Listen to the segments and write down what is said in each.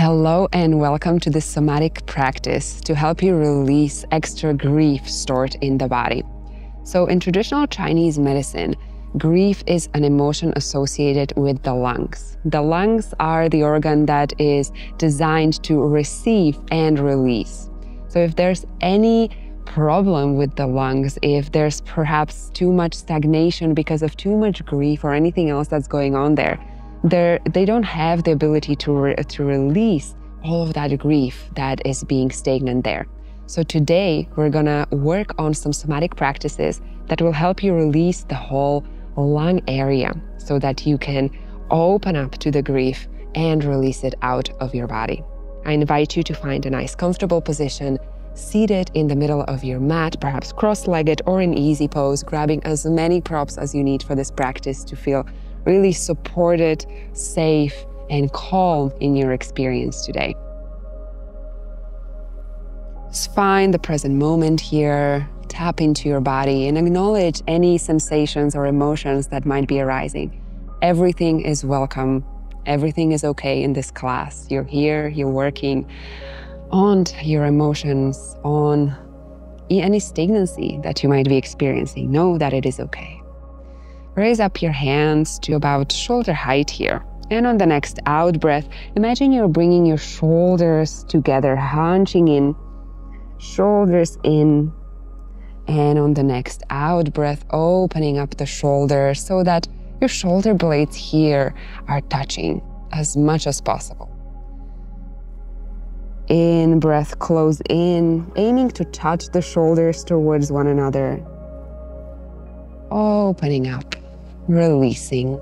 Hello and welcome to this somatic practice to help you release extra grief stored in the body. So in traditional Chinese medicine, grief is an emotion associated with the lungs. The lungs are the organ that is designed to receive and release. So if there's any problem with the lungs, if there's perhaps too much stagnation because of too much grief or anything else that's going on there, they don't have the ability to release all of that grief that is being stagnant there. So today we're gonna work on some somatic practices that will help you release the whole lung area so that you can open up to the grief and release it out of your body. I invite you to find a nice comfortable position, seated in the middle of your mat, perhaps cross-legged or in easy pose, grabbing as many props as you need for this practice to feel really supported, safe, and calm in your experience today. Just find the present moment here, tap into your body, and acknowledge any sensations or emotions that might be arising. Everything is welcome. Everything is okay in this class. You're here, you're working on your emotions, on any stagnancy that you might be experiencing. Know that it is okay. Raise up your hands to about shoulder height here. And on the next out breath, imagine you're bringing your shoulders together, hunching in, shoulders in. And on the next out breath, opening up the shoulders so that your shoulder blades here are touching as much as possible. In breath, close in, aiming to touch the shoulders towards one another. Opening up. Releasing.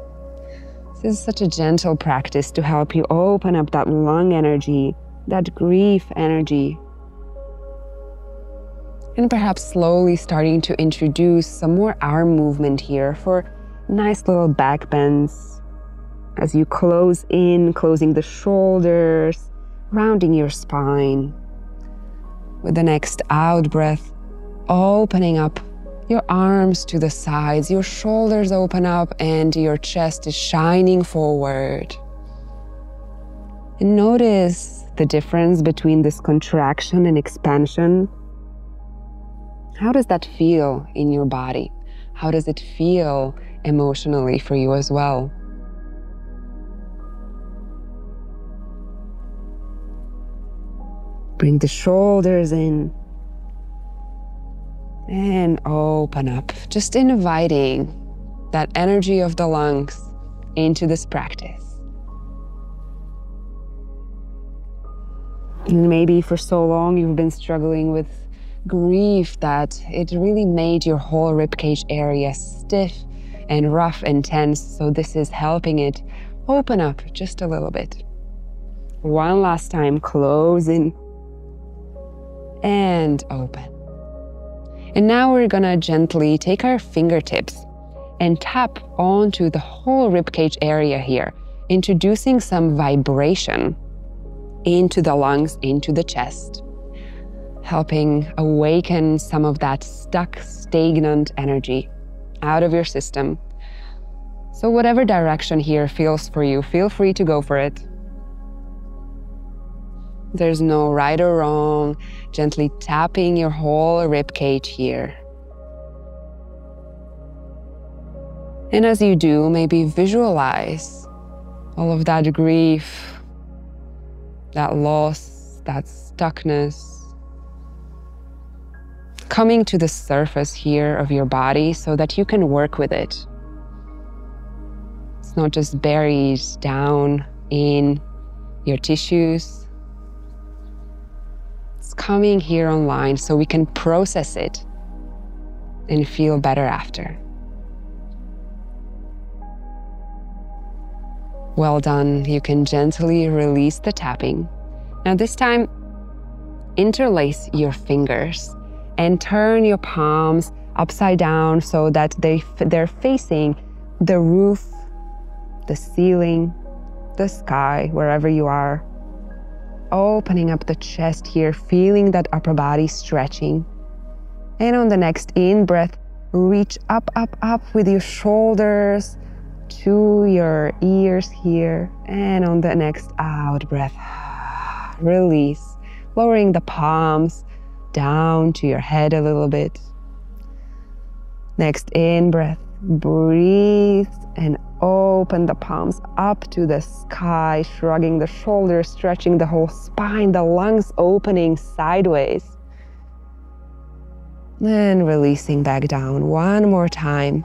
This is such a gentle practice to help you open up that lung energy, that grief energy. And perhaps slowly starting to introduce some more arm movement here for nice little back bends. As you close in, closing the shoulders, rounding your spine. With the next out breath, opening up your arms to the sides, your shoulders open up and your chest is shining forward. And notice the difference between this contraction and expansion. How does that feel in your body? How does it feel emotionally for you as well? Bring the shoulders in. And open up, just inviting that energy of the lungs into this practice. And maybe for so long you've been struggling with grief that it really made your whole ribcage area stiff and rough and tense. So this is helping it open up just a little bit. One last time, close in and open. And now we're gonna gently take our fingertips and tap onto the whole ribcage area here, introducing some vibration into the lungs, into the chest, helping awaken some of that stuck, stagnant energy out of your system. So whatever direction here feels for you, feel free to go for it. There's no right or wrong, gently tapping your whole rib cage here. And as you do, maybe visualize all of that grief, that loss, that stuckness, coming to the surface here of your body so that you can work with it. It's not just buried down in your tissues. Coming here online so we can process it and feel better after. Well done. You can gently release the tapping. Now this time, interlace your fingers and turn your palms upside down so that they're facing the roof, the ceiling, the sky, wherever you are. Opening up the chest here, feeling that upper body stretching. And on the next in breath, reach up, up, up with your shoulders to your ears here. And on the next out breath, Release, lowering the palms down to your head a little bit. Next in-breath, breathe and open the palms up to the sky, shrugging the shoulders, stretching the whole spine, the lungs opening sideways. And releasing back down. One more time.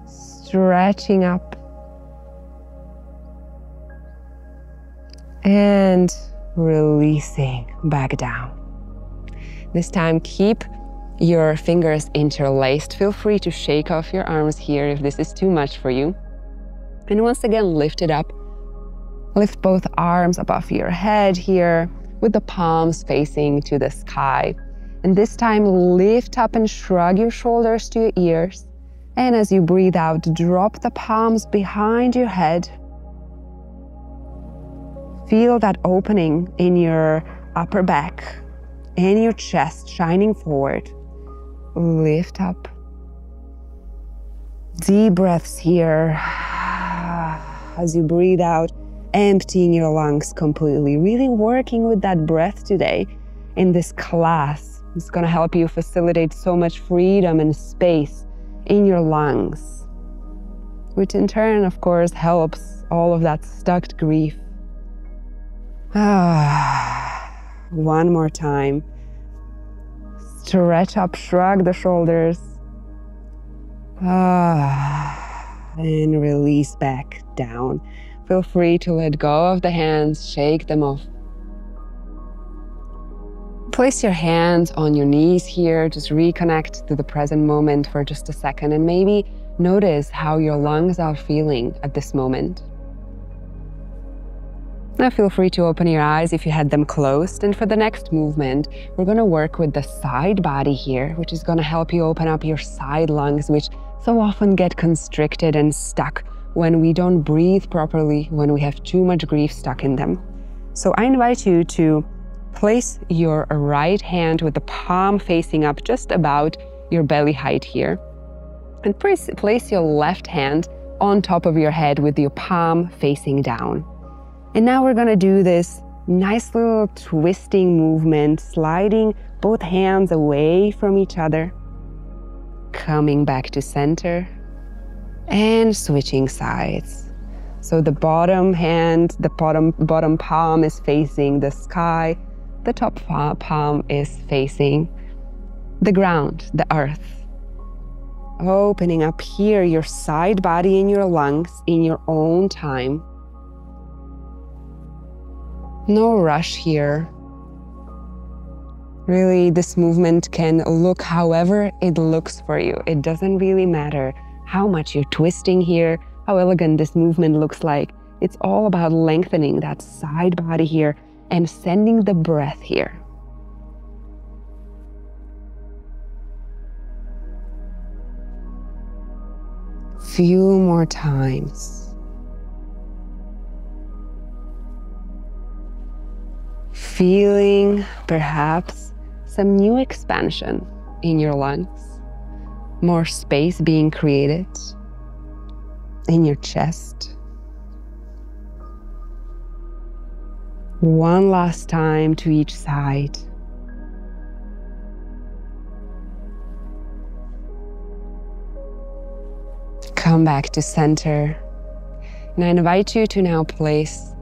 Stretching up. And releasing back down. This time, keep your fingers interlaced. Feel free to shake off your arms here if this is too much for you. And once again, lift it up. Lift both arms above your head here with the palms facing to the sky. And this time, lift up and shrug your shoulders to your ears. And as you breathe out, drop the palms behind your head. Feel that opening in your upper back and your chest shining forward. Lift up. Deep breaths here. As you breathe out, emptying your lungs completely. Really working with that breath today in this class. It's going to help you facilitate so much freedom and space in your lungs, which in turn, of course, helps all of that stuck grief. One more time. Stretch up, shrug the shoulders. And release back down. Feel free to let go of the hands, shake them off. Place your hands on your knees here. Just reconnect to the present moment for just a second and maybe notice how your lungs are feeling at this moment. Now feel free to open your eyes if you had them closed. And for the next movement, we're going to work with the side body here, which is going to help you open up your side lungs, which so often get constricted and stuck when we don't breathe properly, when we have too much grief stuck in them. So I invite you to place your right hand with the palm facing up just about your belly height here. And place your left hand on top of your head with your palm facing down. And now we're going to do this nice little twisting movement, sliding both hands away from each other, coming back to center, and switching sides. So the bottom hand, the bottom palm is facing the sky, the top palm is facing the ground, the earth. Opening up here your side body and your lungs in your own time. No rush here. Really, this movement can look however it looks for you. It doesn't really matter how much you're twisting here, how elegant this movement looks like. It's all about lengthening that side body here and sending the breath here. Few more times. Feeling perhaps some new expansion in your lungs, more space being created in your chest. One last time to each side. Come back to center. And I invite you to now place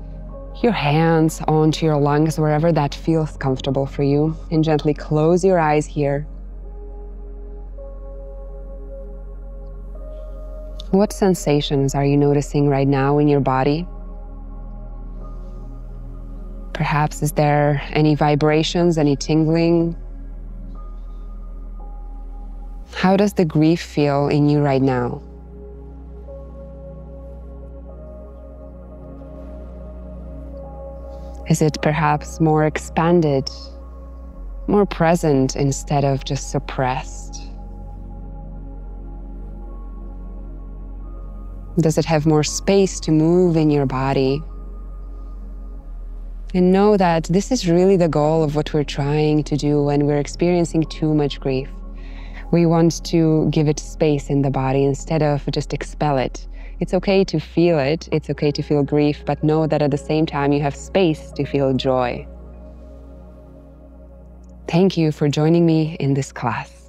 your hands onto your lungs wherever that feels comfortable for you, and gently close your eyes here. What sensations are you noticing right now in your body? Perhaps is there any vibrations, any tingling? How does the grief feel in you right now? Is it perhaps more expanded, more present instead of just suppressed? Does it have more space to move in your body? And know that this is really the goal of what we're trying to do when we're experiencing too much grief. We want to give it space in the body instead of just expel it. It's okay to feel it, it's okay to feel grief, but know that at the same time you have space to feel joy. Thank you for joining me in this class.